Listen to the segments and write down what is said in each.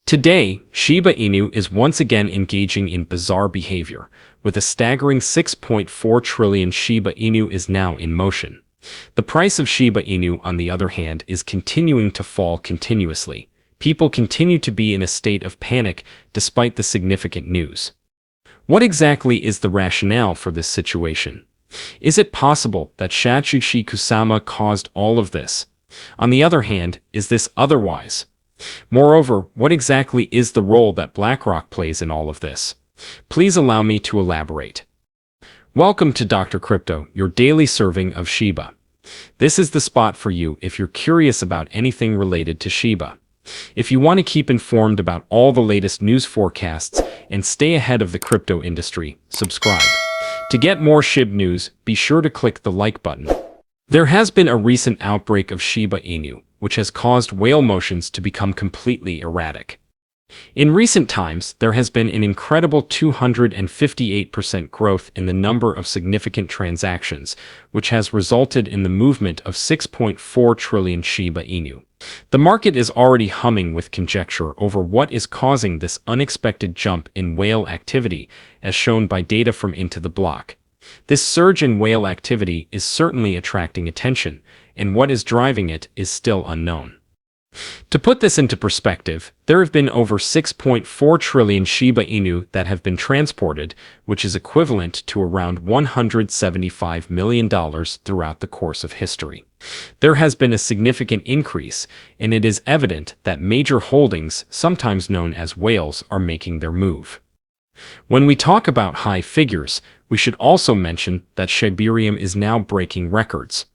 Today, Shiba Inu is once again engaging in bizarre behavior. With a staggering 6.4 trillion Shiba Inu is now in motion. The price of Shiba Inu, on the other hand, is continuing to fall continuously. People continue to be in a state of panic despite the significant news. What exactly is the rationale for this situation? Is it possible that Satoshi Kusama caused all of this? On the other hand, is this otherwise? Moreover, what exactly is the role that Blackrock plays in all of this? Please allow me to elaborate. Welcome to Dr. Crypto, your daily serving of Shiba. This is the spot for you if you're curious about anything related to Shiba. If you want to keep informed about all the latest news forecasts and stay ahead of the crypto industry, subscribe. To get more SHIB news, be sure to click the like button. There has been a recent outbreak of Shiba Inu, which has caused whale motions to become completely erratic. In recent times, there has been an incredible 258% growth in the number of significant transactions, which has resulted in the movement of 6.4 trillion Shiba Inu. The market is already humming with conjecture over what is causing this unexpected jump in whale activity, as shown by data from Into the Block. This surge in whale activity is certainly attracting attention, and what is driving it is still unknown. To put this into perspective, there have been over 6.4 trillion Shiba Inu that have been transported, which is equivalent to around $175 million throughout the course of history. There has been a significant increase, and it is evident that major holdings, sometimes known as whales, are making their move. When we talk about high figures, we should also mention that Shibarium is now breaking records.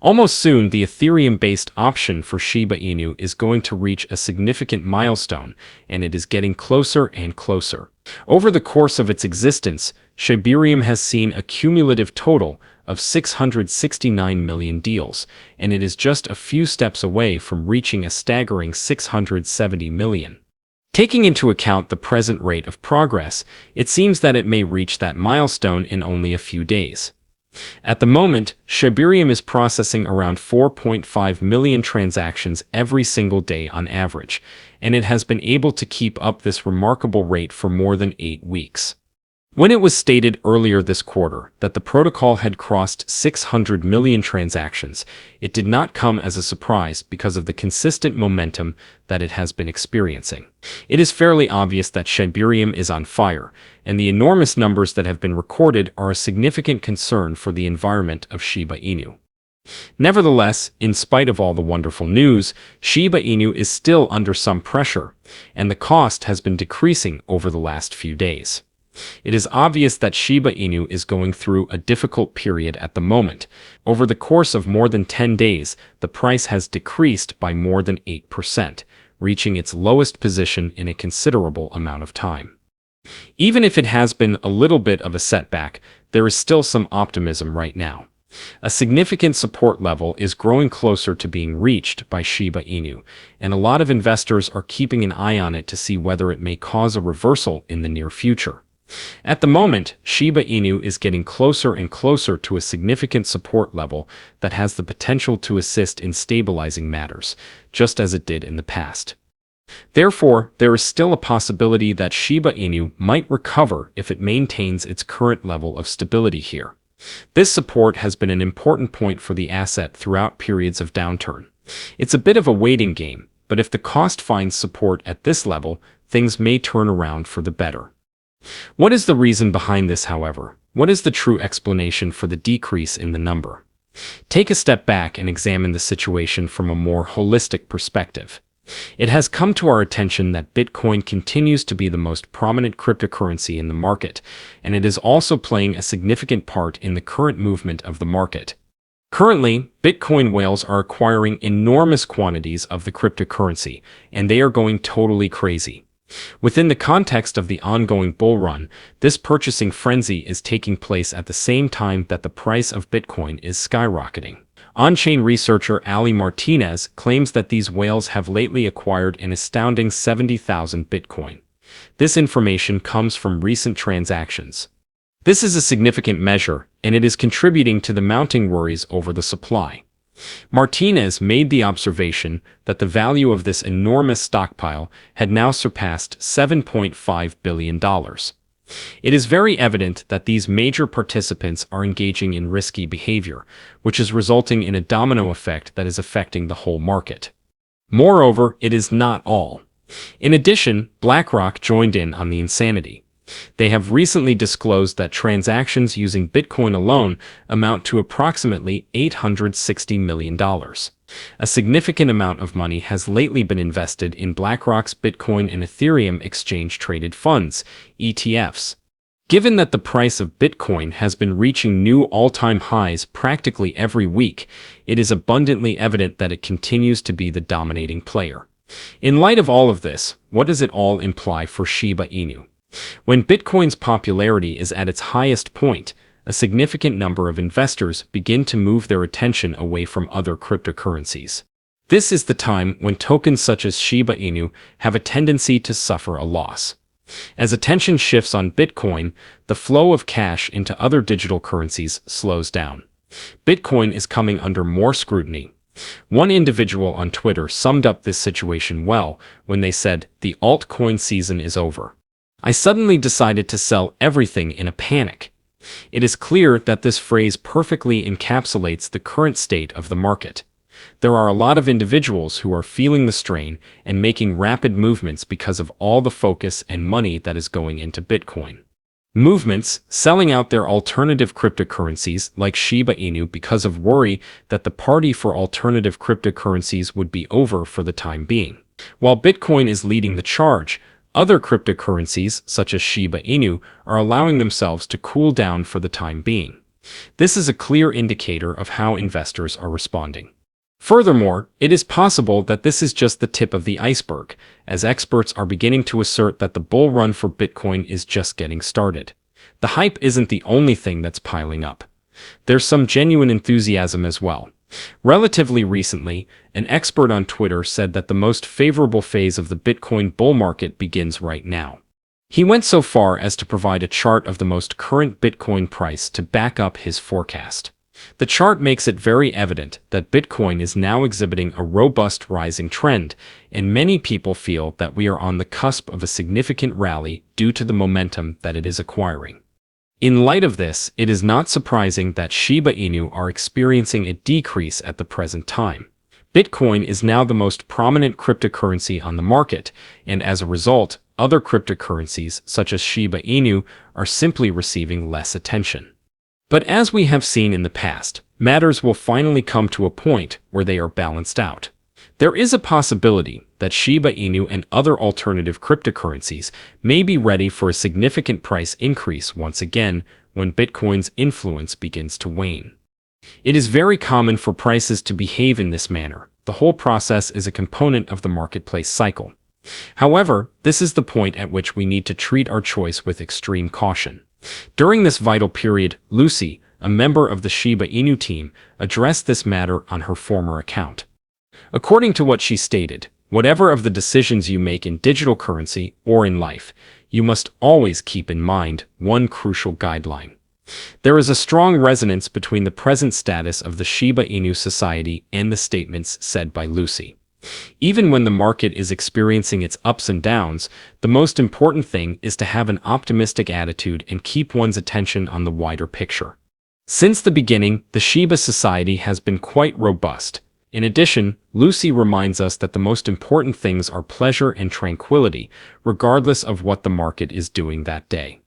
Almost soon, the Ethereum-based option for Shiba Inu is going to reach a significant milestone, and it is getting closer and closer. Over the course of its existence, Shibarium has seen a cumulative total of 669 million deals, and it is just a few steps away from reaching a staggering 670 million. Taking into account the present rate of progress, it seems that it may reach that milestone in only a few days. At the moment, Shibarium is processing around 4.5 million transactions every single day on average, and it has been able to keep up this remarkable rate for more than 8 weeks. When it was stated earlier this quarter that the protocol had crossed 600 million transactions, it did not come as a surprise because of the consistent momentum that it has been experiencing. It is fairly obvious that Shibarium is on fire, and the enormous numbers that have been recorded are a significant concern for the environment of Shiba Inu. Nevertheless, in spite of all the wonderful news, Shiba Inu is still under some pressure, and the cost has been decreasing over the last few days. It is obvious that Shiba Inu is going through a difficult period at the moment. Over the course of more than 10 days, the price has decreased by more than 8%, reaching its lowest position in a considerable amount of time. Even if it has been a little bit of a setback, there is still some optimism right now. A significant support level is growing closer to being reached by Shiba Inu, and a lot of investors are keeping an eye on it to see whether it may cause a reversal in the near future. At the moment, Shiba Inu is getting closer and closer to a significant support level that has the potential to assist in stabilizing matters, just as it did in the past. Therefore, there is still a possibility that Shiba Inu might recover if it maintains its current level of stability here. This support has been an important point for the asset throughout periods of downturn. It's a bit of a waiting game, but if the cost finds support at this level, things may turn around for the better. What is the reason behind this, however? What is the true explanation for the decrease in the number? Take a step back and examine the situation from a more holistic perspective. It has come to our attention that Bitcoin continues to be the most prominent cryptocurrency in the market, and it is also playing a significant part in the current movement of the market. Currently, Bitcoin whales are acquiring enormous quantities of the cryptocurrency, and they are going totally crazy. Within the context of the ongoing bull run, this purchasing frenzy is taking place at the same time that the price of Bitcoin is skyrocketing. On-chain researcher Ali Martinez claims that these whales have lately acquired an astounding 70,000 Bitcoin. This information comes from recent transactions. This is a significant measure, and it is contributing to the mounting worries over the supply. Martinez made the observation that the value of this enormous stockpile had now surpassed $7.5 billion. It is very evident that these major participants are engaging in risky behavior, which is resulting in a domino effect that is affecting the whole market. Moreover, it is not all. In addition, Blackrock joined in on the insanity. They have recently disclosed that transactions using Bitcoin alone amount to approximately $860 million. A significant amount of money has lately been invested in BlackRock's Bitcoin and Ethereum exchange-traded funds, ETFs. Given that the price of Bitcoin has been reaching new all-time highs practically every week, it is abundantly evident that it continues to be the dominating player. In light of all of this, what does it all imply for Shiba Inu? When Bitcoin's popularity is at its highest point, a significant number of investors begin to move their attention away from other cryptocurrencies. This is the time when tokens such as Shiba Inu have a tendency to suffer a loss. As attention shifts on Bitcoin, the flow of cash into other digital currencies slows down. Bitcoin is coming under more scrutiny. One individual on Twitter summed up this situation well when they said, "The altcoin season is over. I suddenly decided to sell everything in a panic." It is clear that this phrase perfectly encapsulates the current state of the market. There are a lot of individuals who are feeling the strain and making rapid movements because of all the focus and money that is going into Bitcoin. Movements selling out their alternative cryptocurrencies like Shiba Inu because of worry that the party for alternative cryptocurrencies would be over for the time being. While Bitcoin is leading the charge, other cryptocurrencies, such as Shiba Inu, are allowing themselves to cool down for the time being. This is a clear indicator of how investors are responding. Furthermore, it is possible that this is just the tip of the iceberg, as experts are beginning to assert that the bull run for Bitcoin is just getting started. The hype isn't the only thing that's piling up. There's some genuine enthusiasm as well. Relatively recently, an expert on Twitter said that the most favorable phase of the Bitcoin bull market begins right now. He went so far as to provide a chart of the most current Bitcoin price to back up his forecast. The chart makes it very evident that Bitcoin is now exhibiting a robust rising trend, and many people feel that we are on the cusp of a significant rally due to the momentum that it is acquiring. In light of this, it is not surprising that Shiba Inu are experiencing a decrease at the present time. Bitcoin is now the most prominent cryptocurrency on the market, and as a result, other cryptocurrencies such as Shiba Inu are simply receiving less attention. But as we have seen in the past, matters will finally come to a point where they are balanced out. There is a possibility that Shiba Inu and other alternative cryptocurrencies may be ready for a significant price increase once again when Bitcoin's influence begins to wane. It is very common for prices to behave in this manner. The whole process is a component of the marketplace cycle. However, this is the point at which we need to treat our choice with extreme caution. During this vital period, Lucy, a member of the Shiba Inu team, addressed this matter on her former account. According to what she stated, whatever of the decisions you make in digital currency or in life, you must always keep in mind one crucial guideline. There is a strong resonance between the present status of the Shiba Inu society and the statements said by Lucy. Even when the market is experiencing its ups and downs, the most important thing is to have an optimistic attitude and keep one's attention on the wider picture. Since the beginning, the Shiba society has been quite robust. In addition, Lucy reminds us that the most important things are pleasure and tranquility, regardless of what the market is doing that day.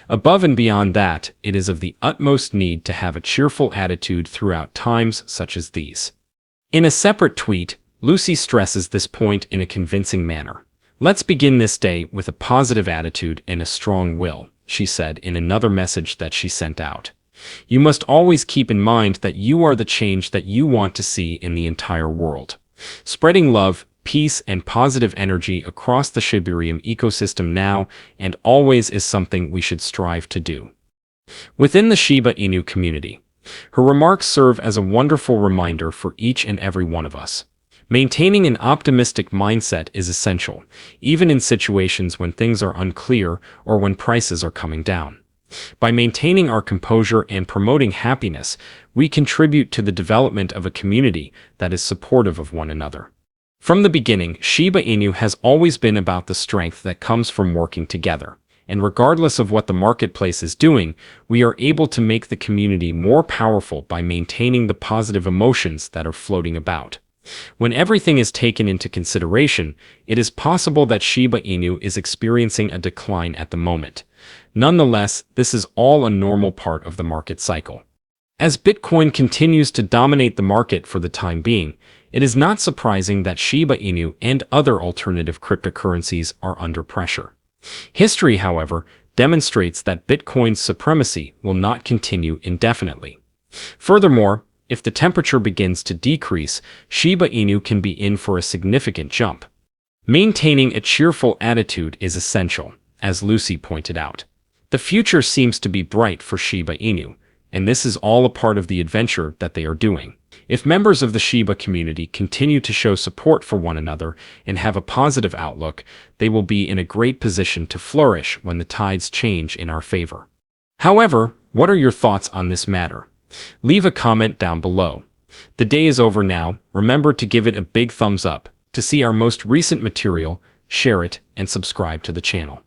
Above and beyond that, it is of the utmost need to have a cheerful attitude throughout times such as these. In a separate tweet, Lucy stresses this point in a convincing manner. "Let's begin this day with a positive attitude and a strong will," she said in another message that she sent out. "You must always keep in mind that you are the change that you want to see in the entire world. Spreading love, peace, and positive energy across the Shibarium ecosystem now and always is something we should strive to do." Within the Shiba Inu community, her remarks serve as a wonderful reminder for each and every one of us. Maintaining an optimistic mindset is essential, even in situations when things are unclear or when prices are coming down. By maintaining our composure and promoting happiness, we contribute to the development of a community that is supportive of one another. From the beginning, Shiba Inu has always been about the strength that comes from working together. And regardless of what the marketplace is doing, we are able to make the community more powerful by maintaining the positive emotions that are floating about. When everything is taken into consideration, it is possible that Shiba Inu is experiencing a decline at the moment. Nonetheless, this is all a normal part of the market cycle. As Bitcoin continues to dominate the market for the time being, it is not surprising that Shiba Inu and other alternative cryptocurrencies are under pressure. History, however, demonstrates that Bitcoin's supremacy will not continue indefinitely. Furthermore, if the temperature begins to decrease, Shiba Inu can be in for a significant jump. Maintaining a cheerful attitude is essential, as Lucy pointed out. The future seems to be bright for Shiba Inu, and this is all a part of the adventure that they are doing. If members of the Shiba community continue to show support for one another and have a positive outlook, they will be in a great position to flourish when the tides change in our favor. However, what are your thoughts on this matter? Leave a comment down below. The day is over now. Remember to give it a big thumbs up. To see our most recent material, share it, and subscribe to the channel.